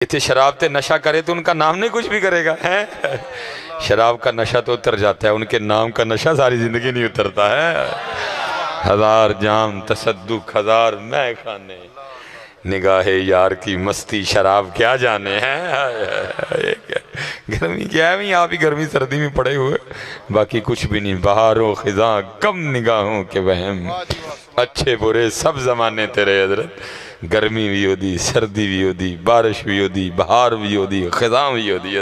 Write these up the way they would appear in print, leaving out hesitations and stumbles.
اتنے شراب تے نشہ کرے تو ان کا نام نہیں کچھ بھی کرے گا ہے شراب کا نشہ تو اتر جاتا ہے، ان کے نام کا نشہ ساری زندگی نہیں اترتا ہے۔ ہزار جام تصدق، ہزار میں خانے، نگاہ یار کی مستی شراب کیا جانے ہیں۔ گرمی کیا ہے بھی، آپ ہی گرمی سردی میں پڑے ہوئے، باقی کچھ بھی نہیں۔ بہار و خزاں کم نگاہوں کے وہم، اچھے برے سب زمانے تیرے حضرت۔ گرمی بھی ہو دی، سردی بھی ہو دی، بارش بھی ہو دی، بہار بھی ہو دی، خزاں بھی ہو دی،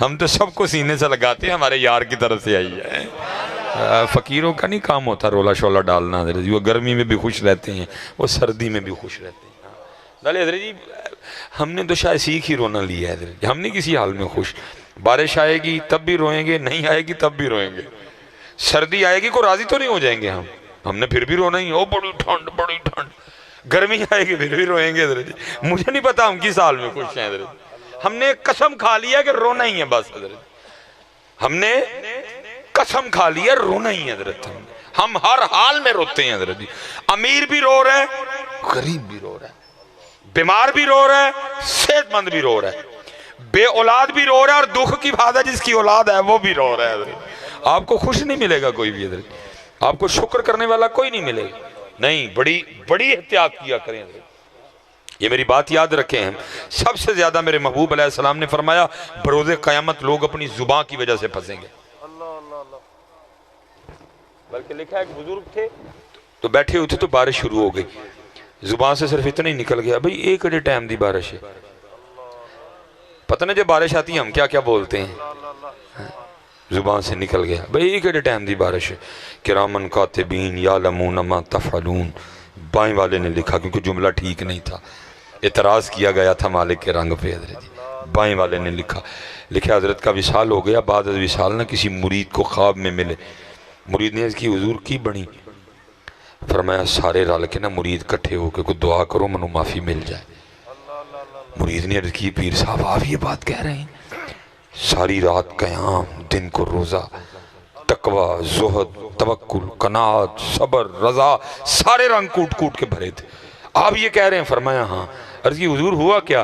ہم تو سب کو سینے سے لگاتے ہیں، ہمارے یار کی طرف سے آئی ہے۔ فقیروں کا نہیں کام ہوتا رولا شولا ڈالنا حضرت جی، وہ گرمی میں بھی خوش رہتے ہیں، وہ سردی میں بھی خوش رہتے ہیں۔ ڈالے حضرت جی ہم نے تو شاید سیکھ ہی رونا لیا ہے حضرت جی، ہم نہیں کسی حال میں خوش۔ بارش آئے گی تب بھی روئیں گے، نہیں آئے گی تب بھی روئیں گے۔ سردی آئے گی کو راضی تو نہیں ہو جائیں گے ہم نے پھر بھی رونا ہی، او بڑی ٹھنڈ بڑی ٹھنڈ۔ گرمی آئے گی پھر بھی روئیں گے حضرت جی، مجھے نہیں پتا ہم کس حال میں خوش ہیں حضرت جی۔ ہم نے قسم کھا لیا کہ رونا ہی ہے بس حضرت جی، ہم نے قسم کھا لیا رونا ہی ہے حضرت۔ ہم ہر حال میں روتے ہیں حضرت جی، امیر بھی رو رہا ہے، غریب بھی رو رہا ہے، بیمار بھی رو رہا ہے، صحت مند بھی رو رہا ہے، بے اولاد بھی رو رہا ہے، اور دکھ کی بات ہے جس کی اولاد ہے وہ بھی رو رہا ہے حضرت۔ آپ کو خوش نہیں ملے گا کوئی بھی حضرت، آپ کو شکر کرنے والا کوئی نہیں ملے گا، نہیں۔ بڑی احتیاط کیا کریں حضرت، یہ میری بات یاد رکھیں ہیں۔ سب سے زیادہ میرے محبوب علیہ السلام نے فرمایا بروز قیامت لوگ اپنی زبان کی وجہ سے پھنسیں گے۔ بلکہ لکھا ہے ایک بزرگ تھے تو بیٹھے ہوئے تھے تو بارش شروع ہو گئی، زبان سے صرف اتنا ہی نکل گیا، بھئی ایک اڑے ٹائم دی بارش ہے۔ پتہ نہیں جب بارش آتی ہے ہم کیا کیا بولتے ہیں، زبان سے نکل گیا بھئی ایک اڑے ٹائم دی بارش ہے۔ کرامن کاتبین یعلمون ما تفعلون، بائیں والے نے لکھا کیونکہ جملہ ٹھیک نہیں تھا، اعتراض کیا گیا تھا مالک کے رنگ پہ حضرت جی، بائیں والے نے لکھا حضرت کا وصال ہو گیا، بعد از وصال نہ کسی مرید کو خواب میں ملے، مرید نے اس کی حضور کی بنی، فرمایا سارے رل کے نہ مرید کٹھے ہو کے کوئی دعا کرو منو معافی مل جائے۔ مرید نے عرض کی پیر صاحب آپ یہ بات کہہ رہے ہیں؟ ساری رات قیام، دن کو روزہ، تقوی، زہد، توکل، قناعت، صبر، رضا، سارے رنگ کوٹ کوٹ کے بھرے تھے، آپ یہ کہہ رہے ہیں؟ فرمایا ہاں۔ عرض کی حضور ہوا کیا؟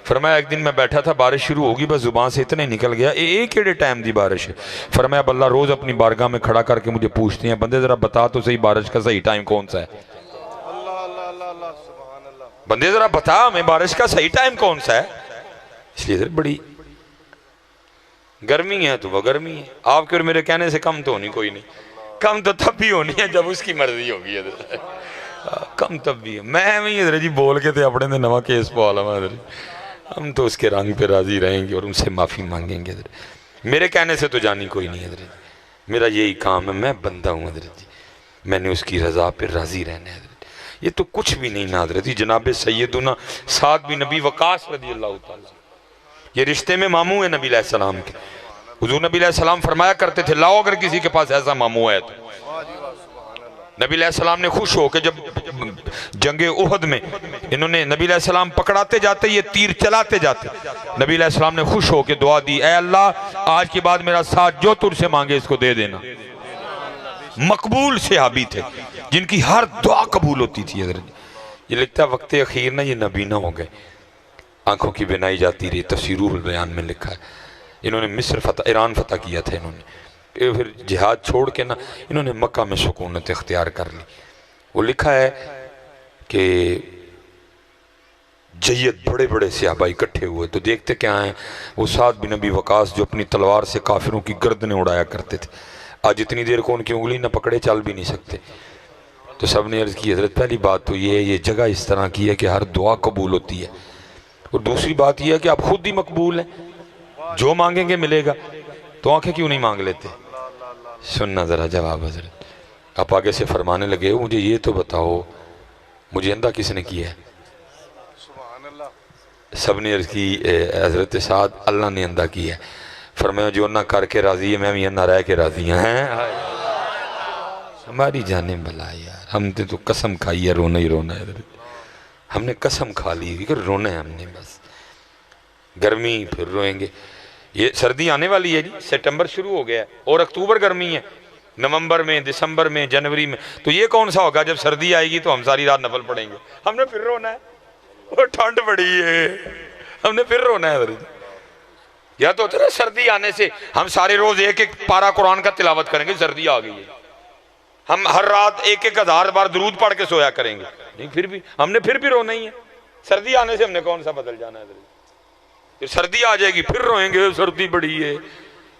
فرمایا ایک دن میں بیٹھا تھا بارش شروع ہوگی، بس زبان سے اتنے نکل گیا ایک ایڑے ٹائم دی بارش ہے۔ فرمایا اب اللہ روز اپنی بارگاہ میں کھڑا کر کے مجھے پوچھتے ہیں بندے ذرا بتا تو صحیح بارش کا صحیح ٹائم کون سا ہے، بندے ذرا بتا ہمیں بارش کا صحیح ٹائم کون سا ہے۔ اس لیے بڑی گرمی ہے تو وہ گرمی ہے، آپ کے اور میرے کہنے سے کم تو ہونی کوئی نہیں، کم تو تب بھی ہونی ہے جب اس کی مرضی ہوگی حضرت، کم تب بھی ہے۔ میں حضرت جی بول کے تھے اپنے نے نواں کیس پوالا میں حضرت، ہم تو اس کے رنگ پہ راضی رہیں گے اور ان سے معافی مانگیں گے حضرت، میرے کہنے سے تو جانی کوئی نہیں حضرت، میرا یہی کام ہے، میں بندہ ہوں حضرت جی، میں نے اس کی رضا پہ راضی رہنا ہے حضرت۔ یہ تو کچھ بھی نہیں نا حضرت جی، جناب سیدنا سعد بن نبی وقاص رضی اللہ تعالیٰ، یہ رشتے میں ماموں ہیں نبی علیہ السلام کے، حضور نبی علیہ السلام فرمایا کرتے تھے لاؤ اگر کسی کے پاس ایسا ماموں ہے تو۔ نبی علیہ السلام نے خوش ہو کہ جب جنگ احد میں انہوں نے نبی علیہ السلام پکڑاتے جاتے یہ تیر چلاتے جاتے، نبی علیہ السلام نے خوش ہو کے دعا دی اے اللہ آج کے بعد میرا ساتھ جو تجھ سے مانگے اس کو دے دینا۔ مقبول صحابی تھے جن کی ہر دعا قبول ہوتی تھی حضرت۔ یہ لکھتا ہے وقت اخیر نہ یہ نبینا ہو گئے، آنکھوں کی بینائی جاتی رہی، تفسیر روح البیان میں لکھا ہے۔ انہوں نے مصر فتح، ایران فتح کیا تھا انہوں نے، پھر جہاد چھوڑ کے نا انہوں نے مکہ میں سکونت اختیار کر لی۔ وہ لکھا ہے کہ جید بڑے بڑے صحابہ اکٹھے ہوئے تو دیکھتے کیا ہیں، وہ سعد بن نبی وقاص جو اپنی تلوار سے کافروں کی گردنیں اڑایا کرتے تھے، آج اتنی دیر کو ان کی انگلی نہ پکڑے چل بھی نہیں سکتے۔ تو سب نے عرض کی حضرت پہلی بات تو یہ ہے یہ جگہ اس طرح کی ہے کہ ہر دعا قبول ہوتی ہے، اور دوسری بات یہ ہے کہ آپ خود ہی مقبول ہیں، جو مانگیں گے ملے گا، تو آنکھیں کیوں نہیں مانگ لیتے؟ سننا ذرا جواب حضرت، آپ آگے سے فرمانے لگے مجھے یہ تو بتاؤ مجھے اندھا کس نے کیا ہے؟ سب نے عرض کی حضرت سعد اللہ نے اندھا کیا ہے۔ فرمایا جو نہ کر کے راضی ہے میں بھی نہ رہ کے راضی ہیں۔ ہماری جانیں بلا یار، ہم نے تو قسم کھائی ہے رونا ہی رونا ہے حضرت، ہم نے قسم کھا لی کہ رونا ہے ہم نے بس، گرمی پھر روئیں گے۔ یہ سردی آنے والی ہے جی، سپٹمبر شروع ہو گیا ہے اور اکتوبر گرمی ہے، نومبر میں، دسمبر میں، جنوری میں، تو یہ کون سا ہوگا جب سردی آئے گی تو ہم ساری رات نفل پڑھیں گے، ہم نے پھر رونا ہے، وہ ٹھنڈ پڑی ہے ہم نے پھر رونا ہے حضرت. یا تو ہوتا ہے نا سردی آنے سے ہم سارے روز ایک ایک پارہ قرآن کا تلاوت کریں گے, سردی آ گئی ہے, ہم ہر رات 1000 بار درود پڑھ کے سویا کریں گے, نہیں پھر بھی ہم نے پھر بھی رونا ہی ہے. سردی آنے سے ہم نے کون سا بدل جانا ہے حضرت. پھر سردی آ جائے گی پھر روئیں گے, سردی بڑی ہے.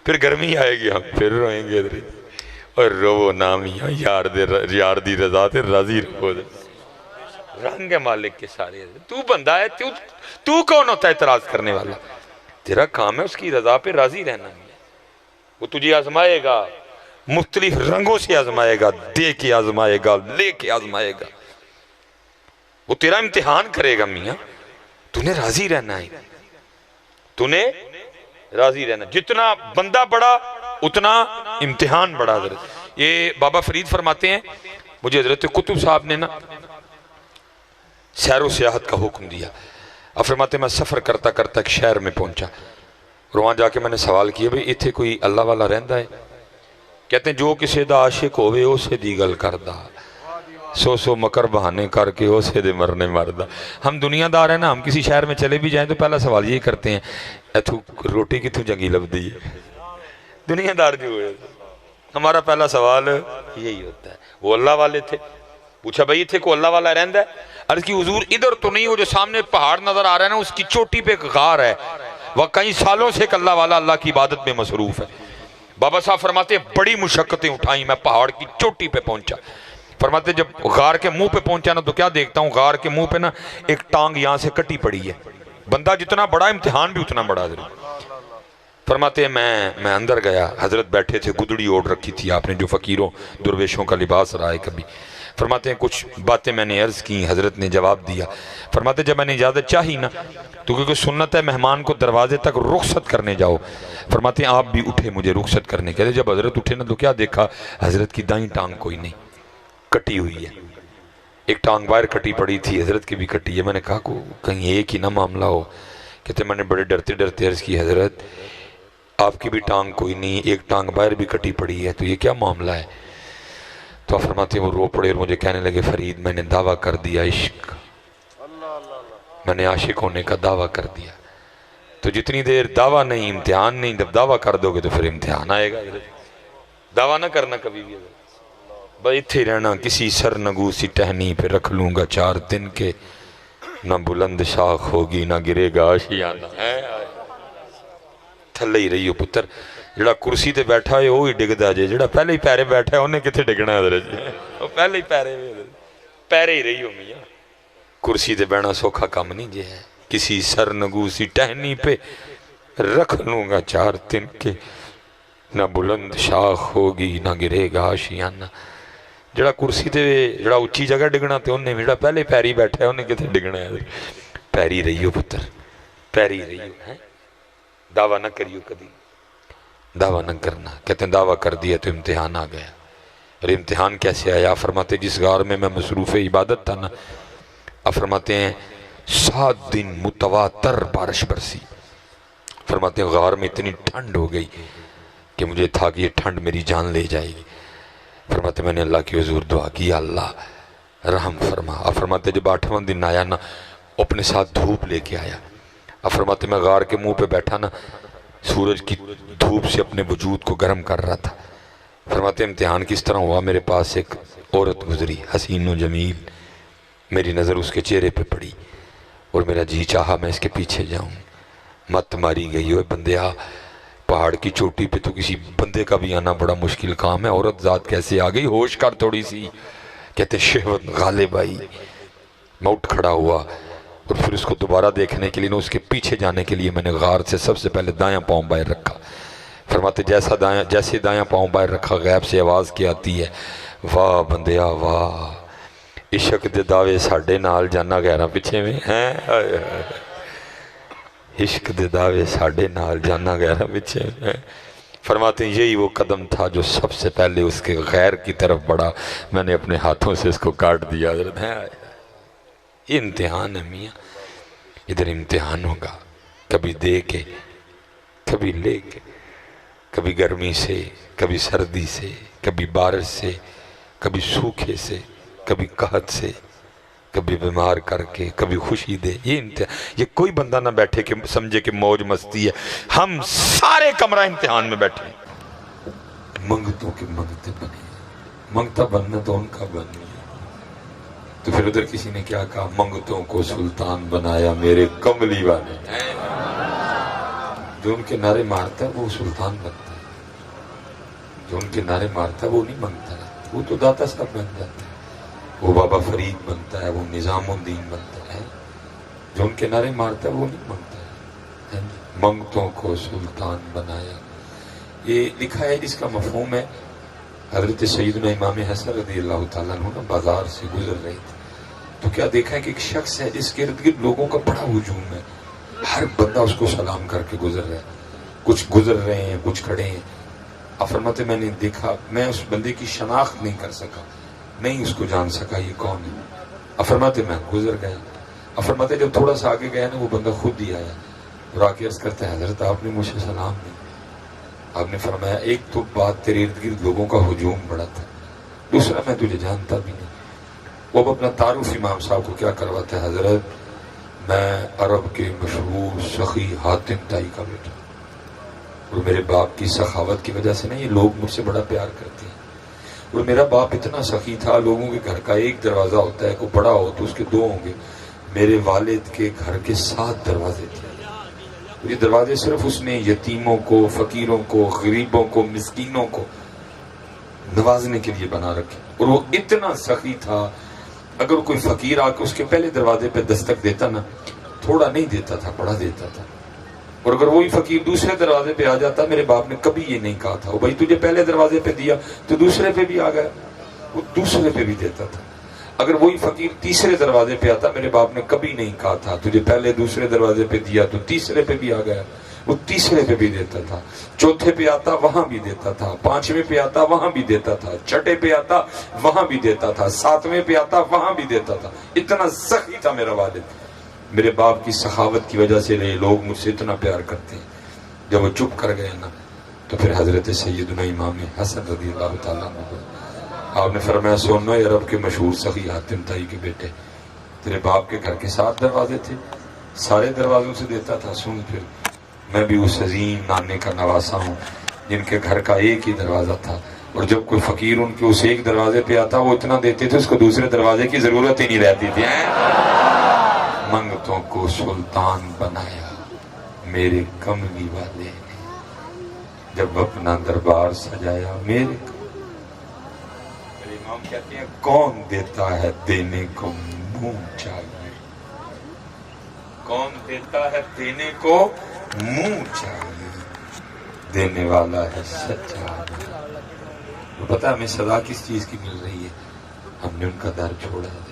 پھر گرمی آئے گی ہم پھر روئیں گے حضرت. اور رو نامیاں یار دی رضا تے راضی رہو. رنگ ہے مالک کے سارے حضرت. تو بندہ ہے, تو کون ہوتا ہے اعتراض کرنے والا؟ تیرا کام ہے اس کی رضا پہ راضی رہنا. وہ تجھے آزمائے گا, مختلف رنگوں سے آزمائے گا, دے کے آزمائے گا, لے کے آزمائے گا. وہ تیرا امتحان کرے گا میاں. تو نے راضی رہنا ہے, تو نے راضی رہنا. جتنا بندہ بڑا اتنا امتحان بڑا. حضرت یہ بابا فرید فرماتے ہیں, مجھے حضرت قطب صاحب نے نا سیر و سیاحت کا حکم دیا. اب فرماتے ہیں میں سفر کرتا کرتا ایک شہر میں پہنچا, اور وہاں جا کے میں نے سوال کیا بھئی اتھے کوئی اللہ والا رہندا ہے؟ کہتے ہیں جو کسی دا عاشق ہوئے اسے دی گل کردا, سو مکر بہانے کر کے اسے دے مرنے مردا. ہم دنیا دار ہیں نا, ہم کسی شہر میں چلے بھی جائیں تو پہلا سوال یہی کرتے ہیں ایتھو روٹی کتھوں جنگی لب دی ہے. دنیا دار جو ہوئے ہمارا پہلا سوال یہی ہوتا ہے. وہ اللہ والے تھے, پوچھا بھئی اتھے کو اللہ والا رہندا ہے؟ عرض کی حضور ادھر تو نہیں, ہو جو سامنے پہاڑ نظر آ رہا ہے نا اس کی چوٹی پہ ایک غار ہے, وہ کئی سالوں سے ایک اللہ والا اللہ کی عبادت میں مصروف ہے. بابا صاحب فرماتے ہیں بڑی مشقتیں اٹھائیں, میں پہاڑ کی چوٹی پہ پہنچا. فرماتے ہیں جب غار کے منہ پہ پہنچا نا تو کیا دیکھتا ہوں, غار کے منہ پہ نا ایک ٹانگ یہاں سے کٹی پڑی ہے. بندہ جتنا بڑا امتحان بھی اتنا بڑا. فرماتے ہیں میں اندر گیا, حضرت بیٹھے تھے, گدڑی اوڑھ رکھی تھی آپ نے جو فقیروں درویشوں کا لباس رہا ہے کبھی. فرماتے ہیں کچھ باتیں میں نے عرض کی, حضرت نے جواب دیا. فرماتے ہیں جب میں نے اجازت چاہی نا تو کیونکہ سنت ہے مہمان کو دروازے تک رخصت کرنے جاؤ. فرماتے ہیں آپ بھی اٹھے مجھے رخصت کرنے کے. جب حضرت اٹھے نا تو کیا دیکھا, حضرت کی دائیں ٹانگ کوئی نہیں, کٹی ہوئی ہے. ایک ٹانگ باہر کٹی پڑی تھی, حضرت کی بھی کٹی ہے. میں نے کہا کہیں ایک ہی نہ معاملہ ہو. کہتے میں نے بڑے ڈرتے ڈرتے عرض کی حضرت آپ کی بھی ٹانگ کوئی نہیں, ایک ٹانگ باہر بھی کٹی پڑی ہے, تو یہ کیا معاملہ ہے؟ تو فرماتے ہیں وہ رو پڑے اور مجھے کہنے لگے فرید میں نے دعویٰ کر دیا عشق, میں نے عاشق ہونے کا دعویٰ کر دیا. تو جتنی دیر دعویٰ نہیں امتحان نہیں, جب دعویٰ کر دو گے تو پھر امتحان آئے گا. دعویٰ نہ کرنا کبھی بھی, بھائی اتھے رہنا کسی سر نگو سی ٹہنی پہ رکھ لوں گا 4 دن کے, نہ بلند شاخ ہوگی نہ گرے گا آشیانہ. تھلے ہی رہی ہو پتر, جڑا کرسی تے بیٹھا ہے وہی ڈگدا جے, جڑا پہلے ہی پیرے بیٹھا ہے انہیں کتھے ڈگنا ہے حضرت جی, وہ پہلے ہی پیرے ہی رہی ہو میاں. کرسی تے بیٹھنا سوکھا کام نہیں جے ہے, کسی سر نگو سی ٹہنی پہ رکھ لوں گا 4 دن کے, نہ بلند شاخ ہوگی نہ گرے گا آشیانہ. جڑا کرسی تے جڑا اچھی جگہ ڈگنا تے انہیں جڑا پہلے پیری بیٹھا ہے انہیں کتھے ڈگنا ہے. پیری رہی ہو پتر, پیری رہی ہو. دعویٰ نہ کریو کبھی, دعویٰ نہ کرنا. کہتے ہیں دعویٰ کر دیا تو امتحان آ گیا. اور امتحان کیسے آیا؟ فرماتے جس غار میں مصروف عبادت تھا نا, فرماتے ہیں 7 دن متواتر بارش برسی. فرماتے ہیں غار میں اتنی ٹھنڈ ہو گئی کہ مجھے تھا کہ یہ ٹھنڈ میری جان لے جائے گی. فرماتے میں نے اللہ کی حضور دعا کی, اللہ رحم فرما. فرماتے جب 8واں دن آیا نا اپنے ساتھ دھوپ لے کے آیا. فرماتے میں غار کے منہ پہ بیٹھا نا, سورج کی دھوپ سے اپنے وجود کو گرم کر رہا تھا. فرماتے امتحان کس طرح ہوا, میرے پاس ایک عورت گزری حسین و جمیل, میری نظر اس کے چہرے پہ پڑی اور میرا جی چاہا میں اس کے پیچھے جاؤں. مت ماری گئی ہوئے بندیا, پہاڑ کی چوٹی پہ تو کسی بندے کا بھی آنا بڑا مشکل کام ہے, عورت ذات کیسے آ گئی, ہوش کر تھوڑی سی. کہتے شہوت غالب آئی. میں اٹھ کھڑا ہوا اور پھر اس کو دوبارہ دیکھنے کے لیے اس کے پیچھے جانے کے لیے میں نے غار سے سب سے پہلے دایاں پاؤں باہر رکھا. فرماتے جیسے دایاں پاؤں باہر رکھا غیب سے آواز کی آتی ہے, واہ بندیا واہ, عشق دے دعوے ساڈے نال جانا غیراں پیچھے میں ہیں, عشق دے دعوے ساڈے نال جانا غیراں پیچھے میں. فرماتے ہیں یہی وہ قدم تھا جو سب سے پہلے اس کے غیر کی طرف بڑھا, میں نے اپنے ہاتھوں سے اس کو کاٹ دیا. حضرت یہ امتحان ہے میاں, ادھر امتحان ہوگا, کبھی دے کے کبھی لے کے, کبھی گرمی سے کبھی سردی سے, کبھی بارش سے کبھی سوکھے سے, کبھی قحط سے کبھی بیمار کر کے کبھی خوشی دے. یہ کوئی بندہ نہ بیٹھے کہ سمجھے کہ موج مستی ہے. ہم سارے کمرہ امتحان میں بیٹھے ہیں. منگتوں کے منگتے بنے, منگتا بننا تو ان کا بن گیا. تو پھر ادھر کسی نے کیا کہا, منگتوں کو سلطان بنایا میرے کملی والے. جو ان کے نعرے مارتا ہے وہ سلطان بنتا ہے, جو ان کے نعرے مارتا ہے وہ نہیں منگتا ہے, وہ تو داتا صاحب بن جاتا ہے. وہ بابا فرید بنتا ہے, وہ نظام الدین بنتا ہے. جو ان کے نعرے مارتا ہے وہ نہیں منگتا ہے. منگتوں کو سلطان بنایا, یہ لکھا ہے. اس کا مفہوم ہے, حضرت سیدنا امام حسن رضی اللہ تعالیٰ عنہ بازار سے گزر رہے تھے تو کیا دیکھا ہے کہ ایک شخص ہے جس کے ارد گرد لوگوں کا بڑا ہجوم ہے. ہر بندہ اس کو سلام کر کے گزر رہا ہے. کچھ گزر رہے ہیں, کچھ کھڑے ہیں. اب فرماتے میں نے دیکھا, میں اس بندے کی شناخت نہیں کر سکا, نہیں اس کو جان سکا یہ کون ہے. اب فرماتے میں گزر گیا. اب فرماتے جب تھوڑا سا آگے گیا نا, وہ بندہ خود ہی آیا اور آ کے عرض کرتا ہے, حضرت آپ نے مجھے سلام نہیں. آپ نے فرمایا ایک تو بات تیرے ارد گرد لوگوں کا ہجوم بڑا تھا, دوسرا میں تجھے جانتا بھی نہیں. وہ اب اپنا تعارف امام صاحب کو کیا کرواتا ہے, حضرت میں عرب کے مشہور سخی حاتم طائی کا بیٹا, اور میرے باپ کی سخاوت کی وجہ سے نا یہ لوگ مجھ سے بڑا پیار کرتے ہیں. اور میرا باپ اتنا سخی تھا, لوگوں کے گھر کا ایک دروازہ ہوتا ہے, کوئی بڑا ہو تو اس کے دو ہوں گے. میرے والد کے گھر کے 7 دروازے تھے. یہ دروازے صرف اس نے یتیموں کو, فقیروں کو, غریبوں کو, مسکینوں کو نوازنے کے لیے بنا رکھے. اور وہ اتنا سخی تھا, اگر کوئی فقیر آ کے اس کے پہلے دروازے پہ دستک دیتا نا, تھوڑا نہیں دیتا تھا, بڑا دیتا تھا. اور اگر وہی فقیر دوسرے دروازے پہ آ جاتا, میرے باپ نے کبھی یہ نہیں کہا تھا بھائی تجھے پہلے دروازے پہ دیا تو دوسرے پہ بھی آ گیا, وہ دوسرے پہ بھی دیتا تھا. اگر وہی فقیر تیسرے دروازے پہ آتا, میرے باپ نے کبھی نہیں کہا تھا تجھے پہلے دوسرے دروازے پہ دیا تو تیسرے پہ بھی آ گیا, وہ تیسرے پہ بھی دیتا تھا. چوتھے پہ آتا وہاں بھی دیتا تھا, 5ویں پہ آتا وہاں بھی دیتا تھا, 6 پہ آتا وہاں بھی دیتا تھا, 7ویں پہ آتا وہاں بھی دیتا تھا. اتنا سخی تھا میرا والد. میرے باپ کی سخاوت کی وجہ سے لوگ مجھ سے اتنا پیار کرتے ہیں. جب وہ چپ کر گئے نا, تو پھر حضرت سیدنا امام حسن رضی اللہ تعالیٰ عنہ آپ نے فرمایا, سنو یہ عرب کے مشہور سخی حاتم طائی کے بیٹے, تیرے باپ کے گھر کے 7 دروازے تھے, سارے دروازوں سے دیتا تھا. سن, پھر میں بھی اس عظیم نانے کا نواسا ہوں جن کے گھر کا ایک ہی دروازہ تھا, اور جب کوئی فقیر ان کے اس ایک دروازے پہ آتا وہ اتنا دیتے تھے اس کو دوسرے دروازے کی ضرورت ہی نہیں رہتی تھی. منگتوں کو سلطان بنایا میرے کملی والے نے, جب اپنا دربار سجایا میرے امام کہتے ہیں, کون دیتا ہے دینے کو منہ چاہیے, کون دیتا ہے دینے کو منہ چاہیے, دینے والا ہے سچا. تو پتہ ہمیں سزا کس چیز کی مل رہی ہے, ہم نے ان کا در چھوڑا ہے.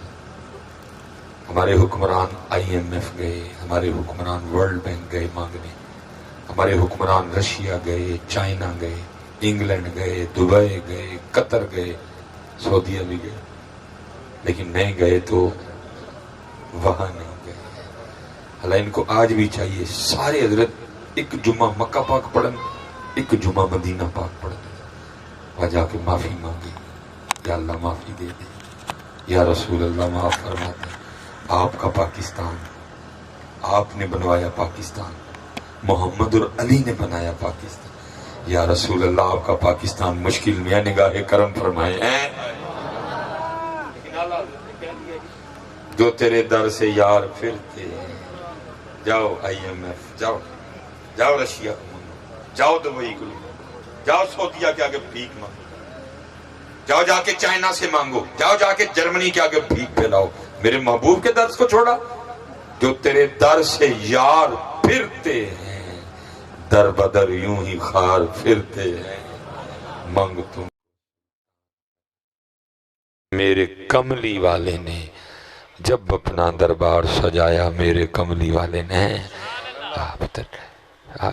ہمارے حکمران IMF گئے, ہمارے حکمران ورلڈ بینک گئے مانگنے, ہمارے حکمران رشیا گئے, چائنا گئے, انگلینڈ گئے, دبئی گئے, قطر گئے, سعودیہ بھی گئے, لیکن نہیں گئے تو وہاں نہیں گئے. حالانکہ ان کو آج بھی چاہیے سارے حضرت ایک جمعہ مکہ پاک پڑھن, ایک جمعہ مدینہ پاک پڑھن, وہاں جا کے معافی مانگے, یا اللہ معافی دے دے, یا رسول اللہ معاف فرما دے. آپ کا پاکستان, آپ نے بنوایا پاکستان, محمد اور علی نے بنایا پاکستان, یا رسول اللہ آپ کا پاکستان مشکل میں ہے, نگاہ کرم فرمائے ہیں. جو تیرے در سے یار پھرتے ہیں, جاؤ IMF, جاؤ جاؤ رشیا کو مانگو, جاؤ دبئی کو, جاؤ سعودیہ کے آگے بھیک مانگو, جاؤ جا کے چائنا سے مانگو, جاؤ جا کے جرمنی کے آگے بھیک پھیلاؤ. میرے محبوب کے درس کو چھوڑا, جو تیرے در سے یار پھرتے ہیں, در بدر یوں ہی خار پھرتے ہیں. منگ تم میرے کملی والے نے, جب اپنا دربار سجایا میرے کملی والے نے.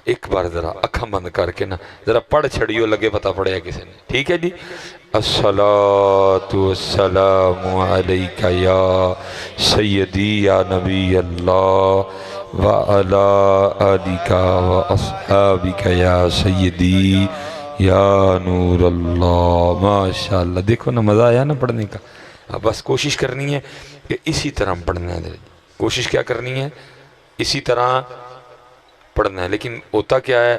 ایک بار ذرا اکھاں بند کر کے نا ذرا پڑھ چھڑیو, لگے پتہ پڑے ہے کسی نے. ٹھیک ہے جی. الصلاۃ والسلام علیک یا سیدی یا نبی اللہ وعلی آلک واصحابک یا سیدی یا نور اللہ. ماشاءاللہ, دیکھو نا مزہ آیا نا پڑھنے کا. اب بس کوشش کرنی ہے کہ اسی طرح پڑھنا ہے، کوشش کیا کرنی ہے؟ اسی طرح پڑھنا ہے۔ لیکن ہوتا کیا ہے،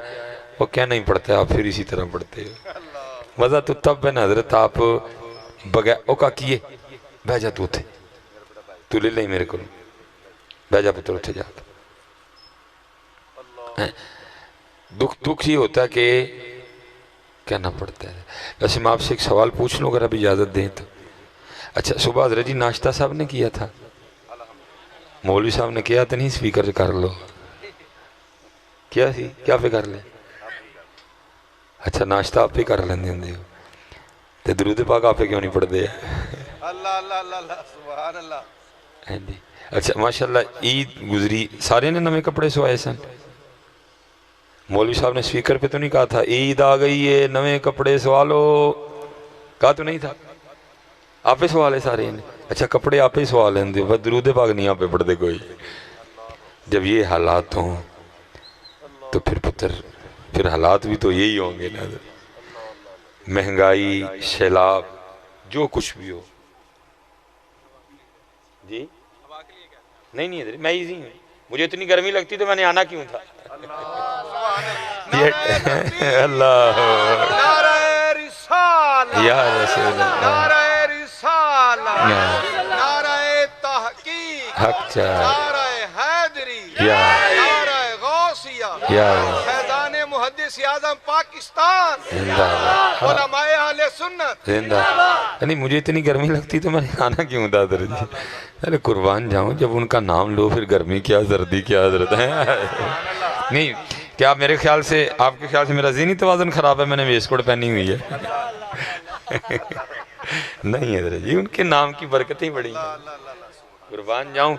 وہ کیا نہیں پڑھتا ہے، آپ پھر اسی طرح پڑھتے ہو۔ مزہ تو تب ہے نا حضرت، آپ بغیر اوکا کیے بہ جا تو تھے، تو لے لیں میرے کو، بہ جا پتر اتھے جاتا۔ دکھ یہ ہوتا ہے کہ کہنا پڑتا ہے۔ ویسے میں آپ سے ایک سوال پوچھ لوں اگر اب اجازت دیں تو؟ اچھا صبح حضرت جی ناشتہ صاحب نے کیا تھا؟ مولوی صاحب نے کیا تو نہیں؟ سپیکر کر لو کیا سی، کیا پہ کر لیں؟ اچھا ناشتہ آپ پہ کر لیں دے ہو تو درود پاک آپ پہ کیوں نہیں پڑھ دے؟ اللہ اللہ اللہ سبحان اللہ۔ اچھا ماشاءاللہ عید گزری، سارے نے نوے کپڑے سوائے سن؟ مولوی صاحب نے سپیکر پہ تو نہیں کہا تھا عید آ گئی ہے نوے کپڑے سوالو؟ کہا تو نہیں تھا؟ آپ پہ سوال ہے سارے نے؟ اچھا کپڑے آپ پہ سوال ہیں، بس درود پاک نہیں آپ پہ پڑھ دے کوئی۔ جب یہ حالات ہوں تو پھر پتر پھر حالات بھی تو یہی ہوں گے نا، مہنگائی، سیلاب، جو کچھ بھی ہو۔ جی نہیں حضرت میں ایزی ہوں، مجھے اتنی گرمی لگتی تو میں نے آنا کیوں تھا؟ اللہ نعرہ رسالہ، یا رسول اللہ، نعرہ رسالہ، نعرہ تحقیق، حق چاہ نعرہ حیدری، یا نعرہ غوثیہ، یا فیضان محدث اعظم پاکستان، زندہ باد، علماء اہل سنت۔ زندہ۔ یعنی مجھے اتنی گرمی لگتی تو میں نے آنا کیوں تھا حضرت جی؟ ارے قربان جاؤں، جب ان کا نام لو پھر گرمی کیا سردی کیا حضرت ہے؟ نہیں کیا میرے خیال سے، آپ کے خیال سے میرا ذہنی توازن خراب ہے؟ میں نے ویسٹ کوٹ پہنی ہوئی ہے؟ نہیں حضرت جی، ان کے نام کی برکتیں بڑی ہیں، قربان جاؤں۔